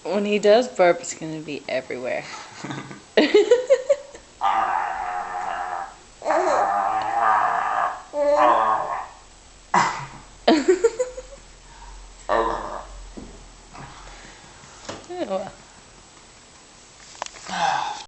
When he does burp, it's gonna be everywhere. Oh, well.